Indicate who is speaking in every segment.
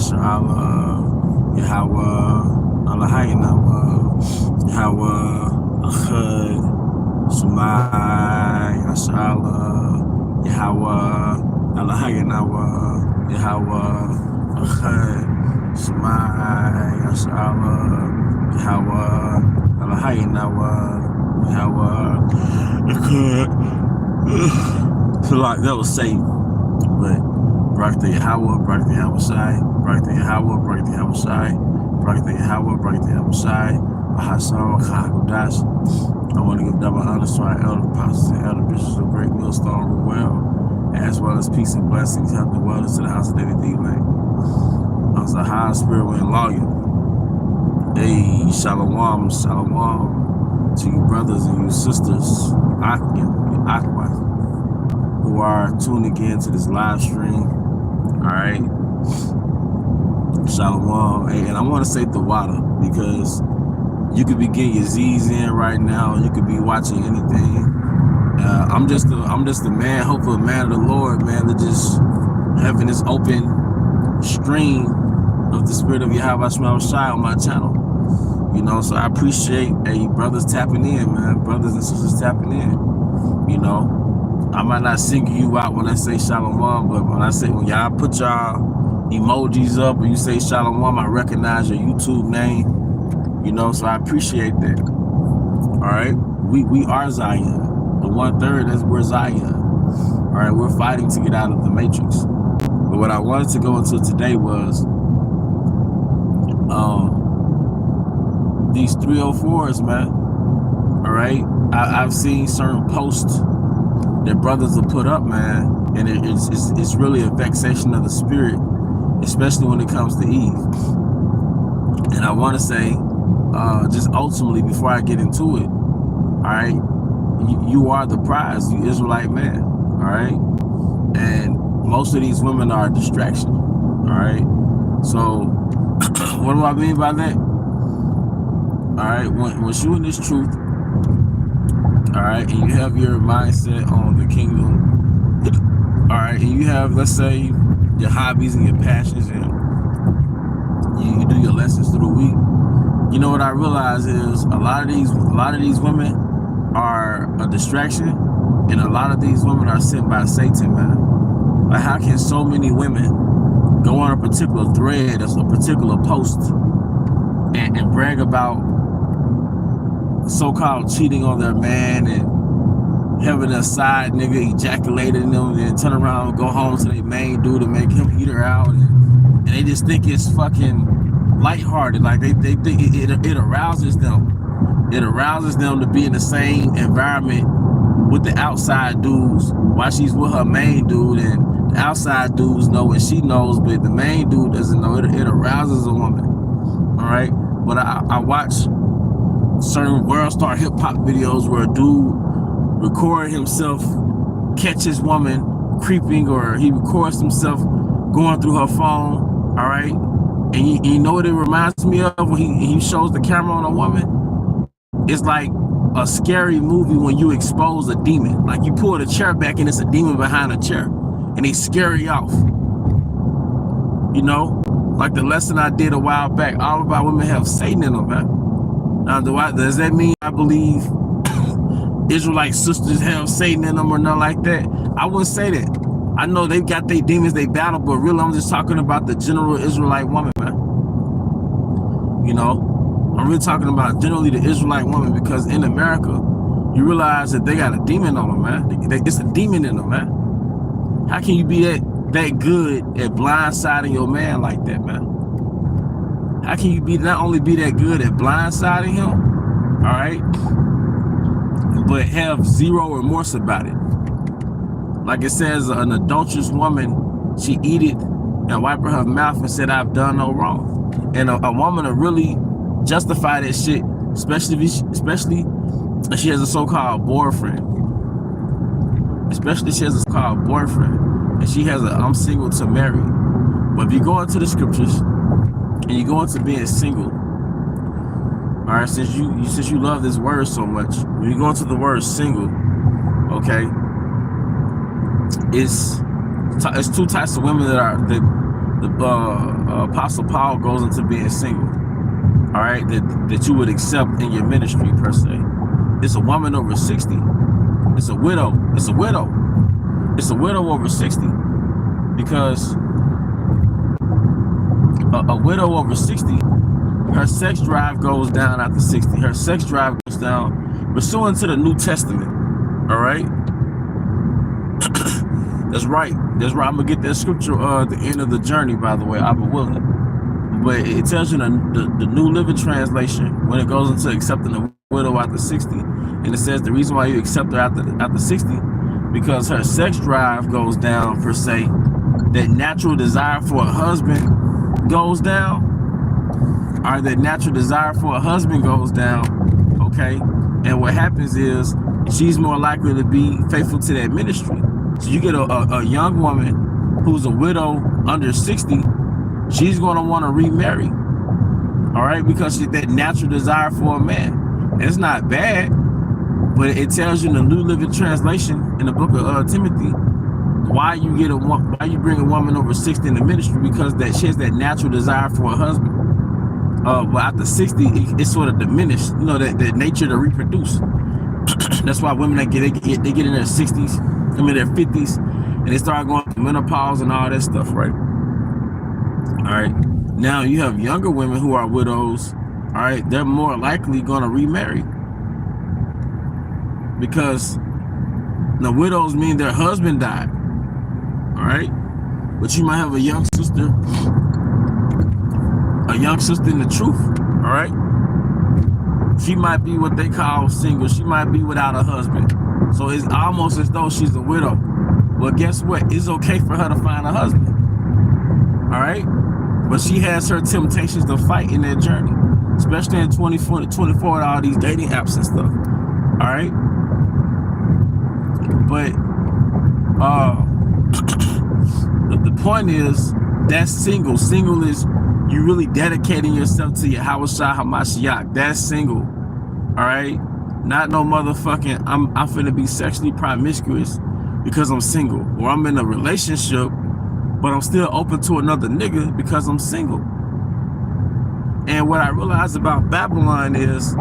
Speaker 1: Yashala, Yahweh, Allahaynawa, Yahweh, Achad, Sumai, Yashala, Yahweh, Allahaynawa, Yahweh, Achad, Sumai, Yashala, Yahweh, Allahaynawa, Yahweh, Achad. So like that was Satan, but Barak the Yahweh, Barak the Yahweh Shai, Barak the Yahweh, Barak the Yahweh Shai, Barak the Yahweh, Barak the Yahweh Shai, Bahasam, Kahakudash. I want to give double honors to our elder apostles and elder bishops of Great Millstone Well, as well as peace and blessings, health and wellness to the house of David D. Lane. I was a high spirit wind lawyer. Hey, shalom, shalom to you brothers and you sisters, Akwa, who are tuning in to this live stream. All right, shalom. Hey, and I want to say the water because you could be getting your Z's in right now. You could be watching anything. I'm just a man, hopefully a man of the Lord, man, that just having this open stream of the spirit of Yahweh Shai on my channel. You know, so I appreciate brothers tapping in, man, brothers and sisters tapping in. You know, I might not single you out when I say shalom, but when y'all put y'all emojis up and you say shalom, I recognize your YouTube name. You know, so I appreciate that. All right, we are Zion. The 1/3, that's we're Zion. All right, we're fighting to get out of the matrix. But what I wanted to go into today was these 304s, man. All right, I've seen certain posts that brothers will put up, man, and it's really a vexation of the spirit, especially when it comes to Eve. And I want to say, just ultimately, before I get into it, all right, you are the prize, you Israelite man, all right? And most of these women are a distraction, all right? So, what do I mean by that? All right, when shooting this truth, all right, and you have your mindset on the kingdom, all right, and you have, let's say, your hobbies and your passions, and you do your lessons through the week. You know what I realize is a lot of these women are a distraction, and a lot of these women are sent by Satan, man. Like, how can so many women go on a particular thread, a particular post, and brag about so-called cheating on their man and having a side nigga ejaculating them, and turn around and go home to their main dude and make him eat her out, and they just think it's fucking lighthearted. Like they think it arouses them. It arouses them to be in the same environment with the outside dudes while she's with her main dude, and the outside dudes know and she knows, but the main dude doesn't know. It arouses a woman. All right, but I watch certain world star hip hop videos where a dude record himself catch his woman creeping, or he records himself going through her phone. All right, and you know what it reminds me of when he shows the camera on a woman? It's like a scary movie when you expose a demon. Like you pull the chair back and it's a demon behind the chair, and they scare you off. You know, like the lesson I did a while back. All of our women have Satan in them, man. Now, does that mean I believe Israelite sisters have Satan in them or nothing like that? I wouldn't say that. I know they've got their demons they battle, but really I'm just talking about the general Israelite woman, man. You know, I'm really talking about generally the Israelite woman, because in America, you realize that they got a demon on them, man. It's a demon in them, man. How can you be that good at blindsiding your man like that, man? How can you not only be that good at blindsiding him, all right, but have zero remorse about it? Like it says, an adulterous woman, she eat it and wipe her mouth and said, "I've done no wrong." And a woman to really justify that shit, especially if she has a so-called boyfriend. Especially if she has a so-called boyfriend and she has I'm single to marry. But if you go into the scriptures and you go into being single, all right, since you love this word so much, when you go into the word single, okay, it's two types of women that the Apostle Paul goes into being single. All right, that you would accept in your ministry per se. It's a woman over 60. It's a widow. It's a widow. It's a widow over 60, because a widow over 60, her sex drive goes down after 60. Her sex drive goes down pursuant to the New Testament. All right. That's right. That's right. I'm gonna get that scripture at the end of the journey, by the way, I'll be willing. But it tells you in the New Living Translation, when it goes into accepting a widow after 60, and it says the reason why you accept her after 60, because her sex drive goes down per se. That natural desire for a husband goes down. Or that natural desire for a husband goes down. Okay. And what happens is she's more likely to be faithful to that ministry. So you get a young woman who's a widow under 60, she's going to want to remarry. All right. Because that natural desire for a man. It's not bad, but it tells you in the New Living Translation in the book of Timothy, why you bring a woman over 60 in the ministry, because that she has that natural desire for a husband. But after 60, it's sort of diminished, you know, that nature to reproduce. That's why women that get in their 60s, I mean their 50s, and they start going through menopause and all that stuff, right? All right. Now you have younger women who are widows. All right, they're more likely going to remarry, because the widows mean their husband died. All right, but you might have a young sister in the truth. All right, she might be what they call single. She might be without a husband, so it's almost as though she's a widow. Well, guess what? It's okay for her to find a husband. All right, but she has her temptations to fight in that journey, especially in 24 with all these dating apps and stuff. All right, but the point is, that's single. Single is you really dedicating yourself to your Hawashah Hamashiach. That's single. All right, not no motherfucking I'm finna be sexually promiscuous because I'm single, or I'm in a relationship but I'm still open to another nigga because I'm single. And what I realized about Babylon is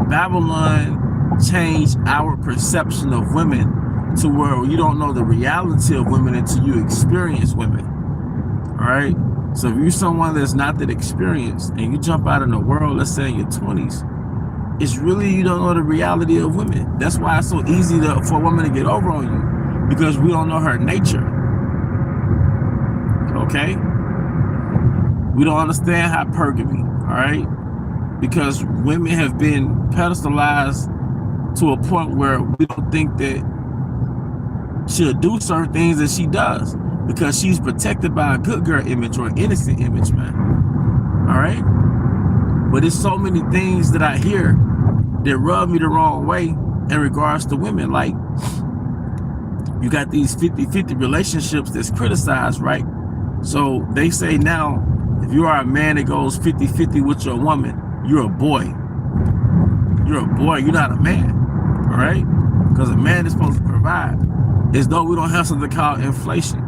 Speaker 1: Babylon changed our perception of women to where you don't know the reality of women until you experience women. All right. So if you're someone that's not that experienced and you jump out in the world, let's say in your 20s, it's really, you don't know the reality of women. That's why it's so easy for a woman to get over on you, because we don't know her nature. Okay? We don't understand hypergamy, all right? Because women have been pedestalized to a point where we don't think that she'll do certain things that she does because she's protected by a good girl image or an innocent image, man. All right? But there's so many things that I hear that rub me the wrong way in regards to women. Like, you got these 50-50 relationships that's criticized, right? So they say now, if you are a man that goes 50-50 with your woman, you're a boy. You're a boy, you're not a man, all right? Because a man is supposed to provide. As though we don't have something called inflation.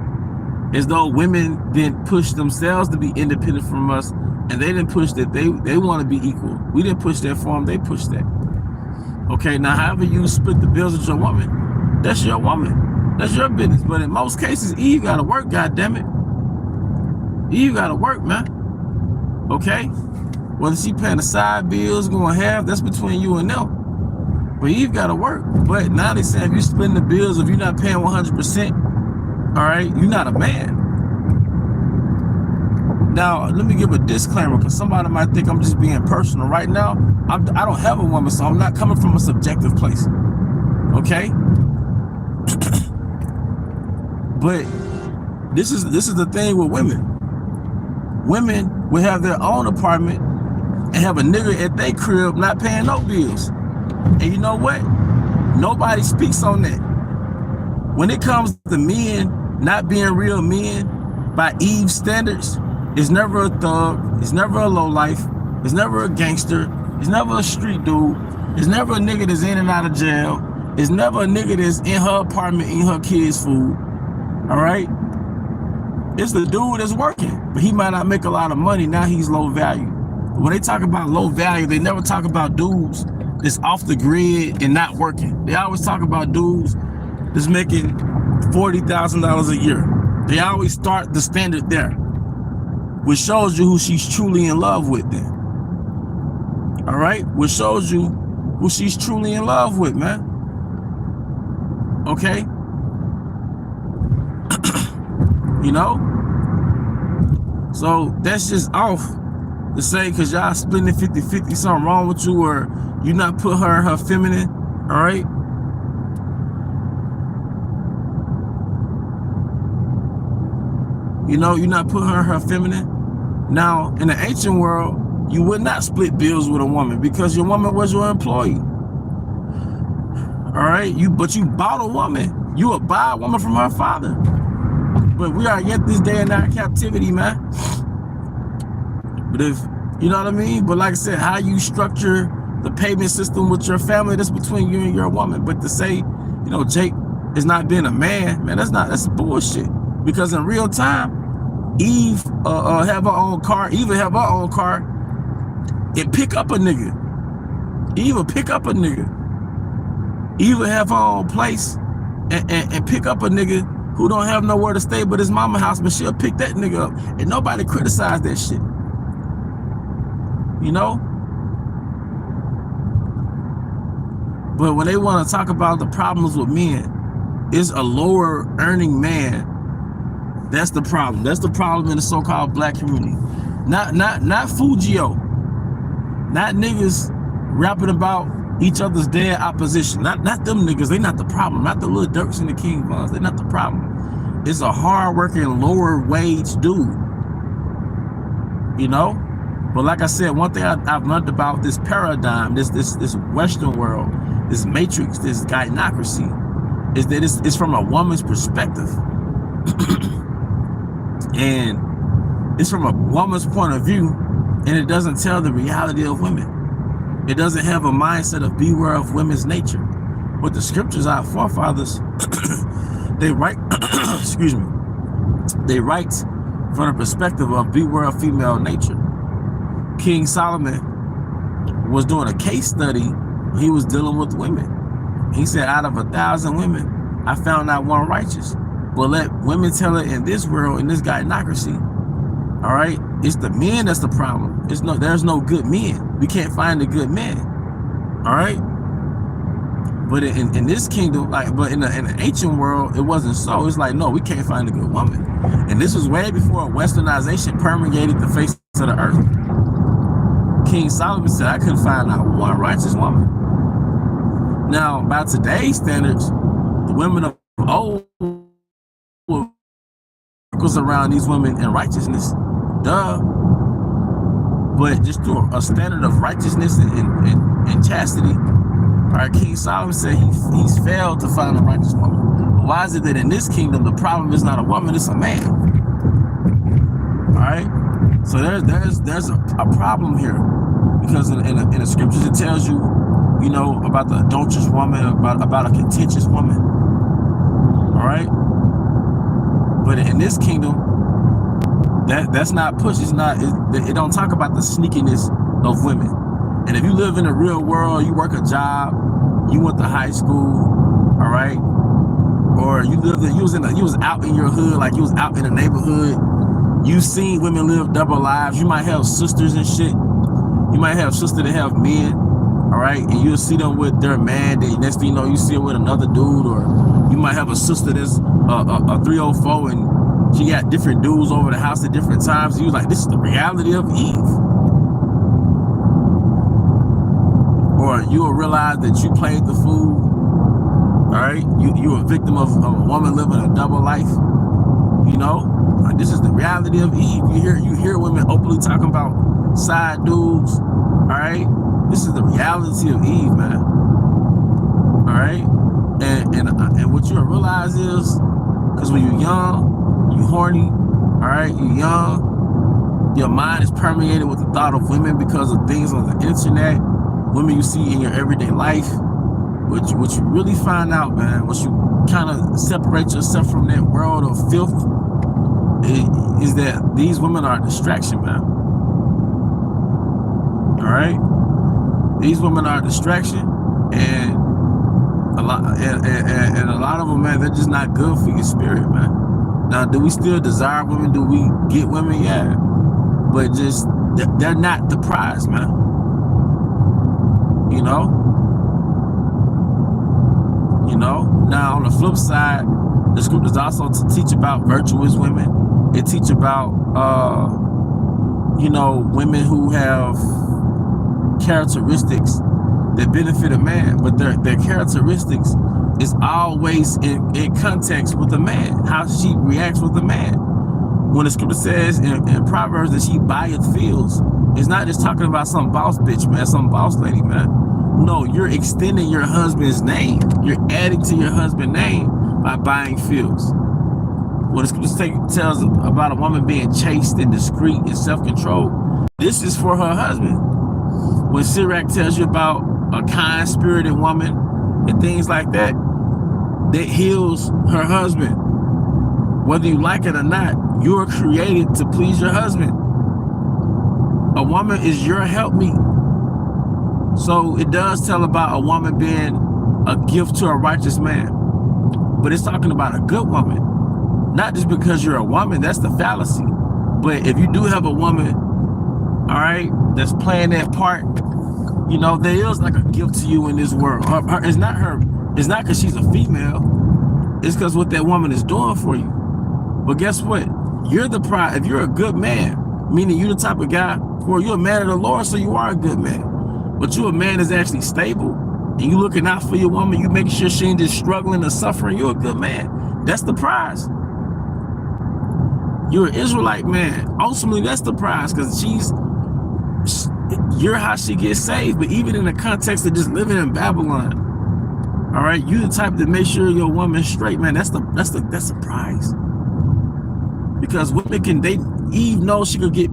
Speaker 1: As though women didn't push themselves to be independent from us, and they didn't push that they want to be equal. We didn't push that for them, they pushed that. Okay, now however you split the bills with your woman, that's your woman. That's your business. But in most cases, Eve gotta work, goddammit. Eve gotta work, man. Okay? Whether she paying the side bills, going half, that's between you and them. But Eve gotta work. But now they say if you splitting the bills, if you're not paying 100%, all right, you're not a man. Now, let me give a disclaimer, because somebody might think I'm just being personal. Right now, I don't have a woman, so I'm not coming from a subjective place. Okay? But this is the thing with women. Women will have their own apartment and have a nigga at their crib not paying no bills. And you know what? Nobody speaks on that. When it comes to men not being real men by Eve's standards, it's never a thug, it's never a lowlife, it's never a gangster, it's never a street dude, it's never a nigga that's in and out of jail, it's never a nigga that's in her apartment eating her kids' food, all right? It's the dude that's working, but he might not make a lot of money. Now he's low value. But when they talk about low value, they never talk about dudes that's off the grid and not working. They always talk about dudes that's making $40,000 a year. They always start the standard there, which shows you who she's truly in love with then. All right? Which shows you who she's truly in love with, man. Okay? You know? So that's just off to say because y'all splitting 50-50, something wrong with you, or you not put her in her feminine, all right? You know, you not put her in her feminine. Now, in the ancient world, you would not split bills with a woman because your woman was your employee. All right? But you bought a woman. You would buy a woman from her father. But we are yet this day in our captivity, man. But if, you know what I mean? But like I said, how you structure the payment system with your family, that's between you and your woman. But to say, you know, Jake is not being a man, that's bullshit. Because in real time, Eve have her own car, and pick up a nigga. Eve will pick up a nigga. Eve will have her own place and pick up a nigga who don't have nowhere to stay but his mama house, but she'll pick that nigga up. And nobody criticize that shit. You know? But when they want to talk about the problems with men, it's a lower earning man. That's the problem. That's the problem in the so-called black community. Not Fugio. Not niggas rapping about each other's dead opposition. Not them niggas. They not the problem. Not the Lil Durks and the King Vons. They not the problem. It's a hard-working, lower-wage dude. You know? But like I said, one thing I've learned about this paradigm, this Western world, this matrix, this gynocracy, is that it's from a woman's perspective. And it's from a woman's point of view, and it doesn't tell the reality of women. It doesn't have a mindset of beware of women's nature. What the scriptures, our forefathers, they write, excuse me, they write from the perspective of beware of female nature. King Solomon was doing a case study. He was dealing with women. He said, out of 1,000 women, I found not one righteous. But let women tell it in this world, in this gynocracy. All right, it's the men that's the problem. There's no good men. We can't find the good men. All right, but in this kingdom, but in the ancient world, it wasn't so. It's like, no, we can't find a good woman. And this was way before westernization permeated the face of the earth. King Solomon said, I couldn't find not one righteous woman. Now, by today's standards, the women of old circles around these women in righteousness, duh. But just through a standard of righteousness and chastity, all right, King Solomon said he's failed to find a righteous woman. But why is it that in this kingdom the problem is not a woman, it's a man? All right, so there's a problem here, because in the scriptures it tells you, you know, about the adulterous woman, about a contentious woman. All right. But in this kingdom, that's not pushed. It don't talk about the sneakiness of women. And if you live in the real world, you work a job, you went to high school, all right, or you was out in your hood, like you was out in the neighborhood. You've seen women live double lives. You might have sisters and shit. You might have sisters that have men, all right, and you'll see them with their man. Then next thing you know, you see them with another dude, or you might have a sister that's a 304 and she got different dudes over the house at different times. And you was like, this is the reality of Eve. Or you will realize that you played the fool. All right, you were a victim of a woman living a double life. You know, like, this is the reality of Eve. You hear women openly talking about side dudes. All right, this is the reality of Eve, man. All right, and what you'll realize is, because when you're young, you horny. All right, you're young. Your mind is permeated with the thought of women because of things on the internet, women you see in your everyday life. What you really find out, man, once you kind of separate yourself from that world of filth, is that these women are a distraction, man. All right, these women are a distraction, and a lot of them, man, they're just not good for your spirit, man. Now, do we still desire women? Do we get women? Yeah, but just they're not the prize, man. You know. Now on the flip side, the scriptures also teach about virtuous women. They teach about women who have characteristics that benefit a man, but their characteristics is always in context with a man, how she reacts with a man. When the scripture says in Proverbs that she buyeth fields, it's not just talking about some boss bitch, man, some boss lady, man. No, you're extending your husband's name. You're adding to your husband's name by buying fields. When the scripture tells about a woman being chaste and discreet and self-controlled, this is for her husband. When Sirach tells you about a kind-spirited woman and things like that, that heals her husband. Whether you like it or not, you are created to please your husband. A woman is your helpmeet. So it does tell about a woman being a gift to a righteous man. But it's talking about a good woman. Not just because you're a woman, that's the fallacy. But if you do have a woman, all right, that's playing that part, there is like a gift to you in this world. It's not because she's a female. It's because what that woman is doing for you. But guess what? You're the prize. If you're a good man, meaning you're the type of guy, or you're a man of the Lord, so you are a good man. But you're a man that's actually stable, and you looking out for your woman, you making sure she ain't just struggling or suffering, you're a good man. That's the prize. You're an Israelite man. Ultimately, that's the prize, because you're how she gets saved. But even in the context of just living in Babylon, all right, you the type to make sure your woman's straight, man. That's the prize. Because women can date. Eve knows she could get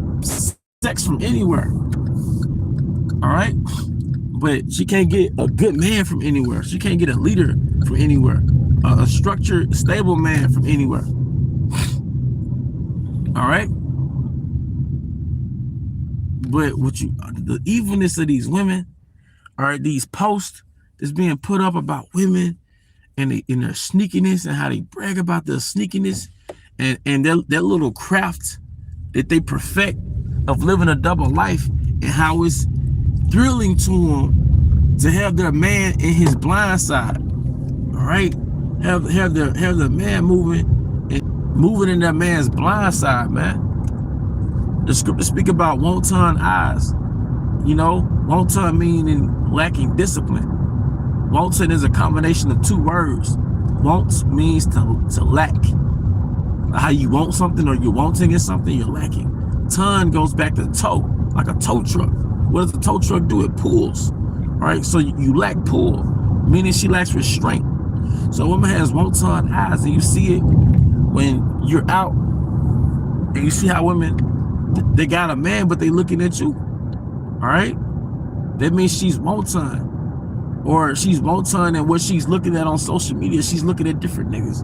Speaker 1: sex from anywhere. All right, but she can't get a good man from anywhere. She can't get a leader from anywhere, a structured, stable man from anywhere. All right, but the evilness of these women, all right, these posts that's being put up about women and their sneakiness and how they brag about their sneakiness and their little craft that they perfect of living a double life, and how it's thrilling to them to have their man in his blind side. All right, have the man moving in that man's blind side, man. The scripture speak about wanton eyes. Wanton meaning lacking discipline. Wanton is a combination of two words. Want means to lack. How you want something, or you're wanting in something, you're lacking. Ton goes back to tow, like a tow truck. What does the tow truck do? It pulls. All right, so you lack pull, meaning she lacks restraint. So a woman has wanton eyes, and you see it when you're out, and you see how women, they got a man, but they looking at you. All right, that means she's wanton, or she's wanton in what she's looking at on social media. She's looking at different niggas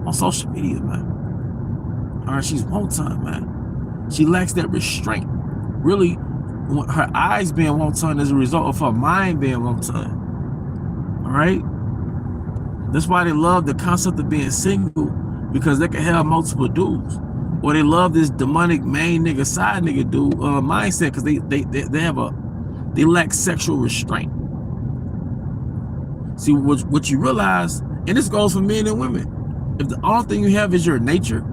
Speaker 1: on social media, man. All right, she's wanton, man. She lacks that restraint. Really, her eyes being wanton is a result of her mind being wanton. All right, that's why they love the concept of being single, because they can have multiple dudes, or they love this demonic main nigga, side nigga dude mindset, because they lack sexual restraint. See, what you realize, and this goes for men and women, if the only thing you have is your nature,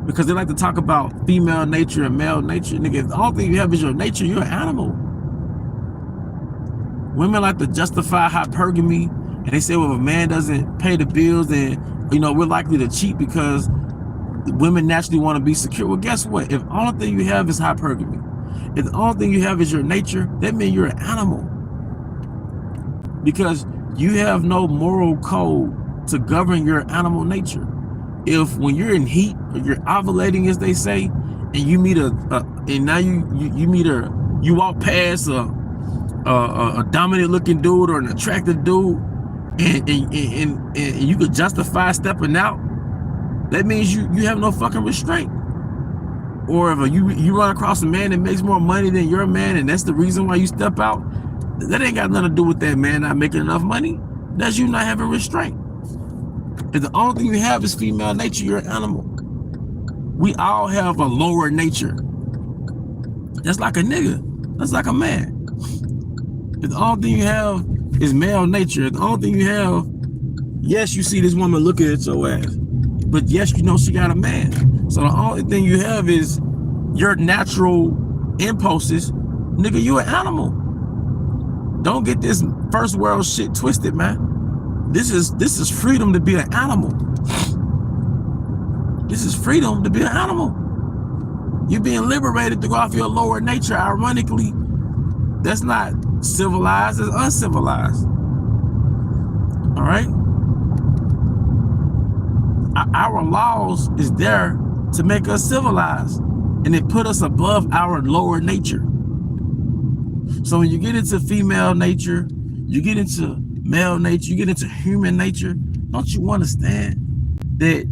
Speaker 1: because they like to talk about female nature and male nature, nigga, if the only thing you have is your nature, you're an animal. Women like to justify hypergamy, and they say, well, if a man doesn't pay the bills, then we're likely to cheat because women naturally want to be secure. Well, guess what? If the only thing you have is hypergamy, if the only thing you have is your nature, that means you're an animal, because you have no moral code to govern your animal nature. If when you're in heat, or you're ovulating, as they say, and you meet you walk past a dominant looking dude or an attractive dude, and you could justify stepping out, that means you have no fucking restraint. Or if you run across a man that makes more money than your man, and that's the reason why you step out, that ain't got nothing to do with that man not making enough money. That's you not having restraint. If the only thing you have is female nature, you're an animal. We all have a lower nature. That's like a nigga. That's like a man. If the only thing you have is male nature, if the only thing you have, yes, you see this woman looking at your ass, but yes, you know she got a man. So the only thing you have is your natural impulses. Nigga, you an animal. Don't get this first world shit twisted, man. This is freedom to be an animal. This is freedom to be an animal. You're being liberated to go off your lower nature. Ironically, that's not civilized, it's uncivilized. All right? Our laws is there to make us civilized, and it put us above our lower nature. So when you get into female nature, you get into male nature, you get into human nature, don't you understand that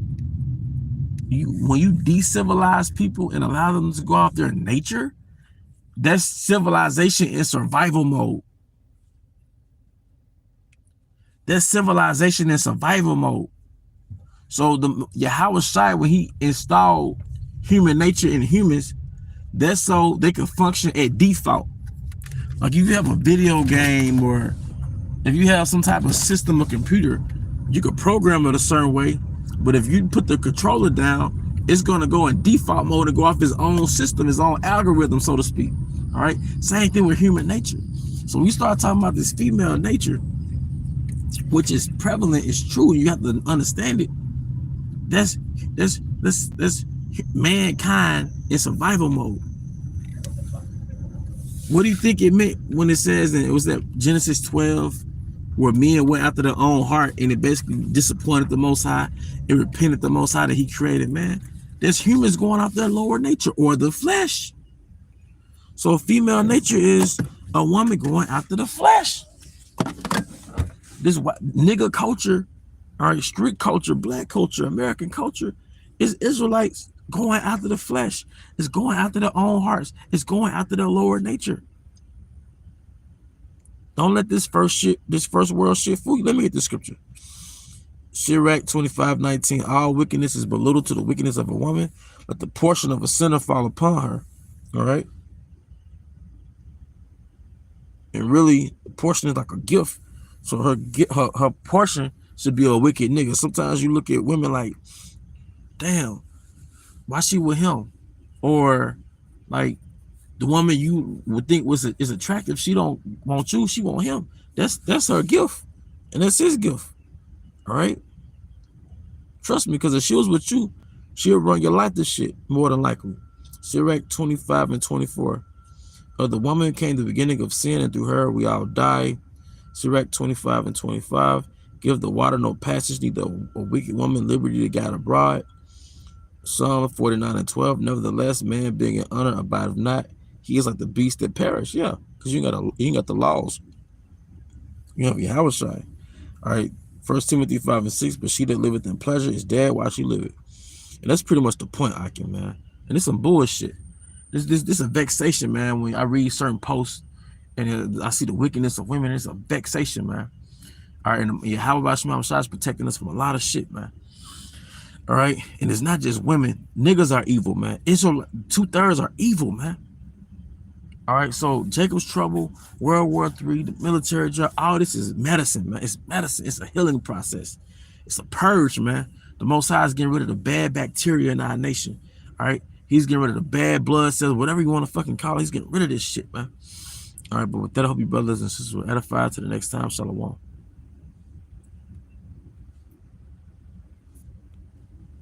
Speaker 1: when you decivilize people and allow them to go off their nature, that's civilization in survival mode. That's civilization in survival mode. So the Yahweh Shai, when he installed human nature in humans, that's so they can function at default. Like if you have a video game, or if you have some type of system or computer, you could program it a certain way, but if you put the controller down, it's gonna go in default mode and go off its own system, its own algorithm, so to speak. All right, same thing with human nature. So we start talking about this female nature, which is prevalent, is true, you have to understand it. That's mankind in survival mode. What do you think it meant when it says, and it was that Genesis 12, where men went after their own heart, and it basically disappointed the Most High and repented the Most High that he created man? There's humans going after their lower nature, or the flesh. So female nature is a woman going after the flesh. This nigga culture, all right, street culture, black culture, American culture, is Israelites going after the flesh. It's going after their own hearts. It's going after their lower nature. Don't let this first world shit fool you. Let me get the scripture. Sirach 25:19. All wickedness is but little to the wickedness of a woman, but the portion of a sinner fall upon her. All right. And really, the portion is like a gift. So her portion should be a wicked nigga. Sometimes you look at women like, damn, why she with him? Or like the woman you would think is attractive, she don't want you, she want him. That's her gift, and that's his gift. All right, trust me, because if she was with you, she'll run your life to shit more than likely. Sirach 25:24. The woman came the beginning of sin, and through her we all die. Sirach 25:25. Give the water no passage, neither a wicked woman liberty to guide abroad. Psalm 49:12. Nevertheless, man being in honor abideth not. He is like the beast that perish. Yeah, because you ain't got the laws. You have Yahweh Shai. All right. 1 Timothy 5:6. But she that liveth in pleasure is dead while she liveth. And that's pretty much the point, Akim, man. And it's some bullshit. This a vexation, man. When I read certain posts and I see the wickedness of women, it's a vexation, man. All right, and Yahweh Shai is protecting us from a lot of shit, man. All right, and it's not just women. Niggas are evil, man. Israel, 2/3 are evil, man. All right, so Jacob's trouble, World War III, the military job, all this is medicine, man. It's medicine. It's a healing process. It's a purge, man. The Most High is getting rid of the bad bacteria in our nation. All right, he's getting rid of the bad blood cells, whatever you want to fucking call it. He's getting rid of this shit, man. All right, but with that, I hope you brothers and sisters were edified. To the next time, shalom.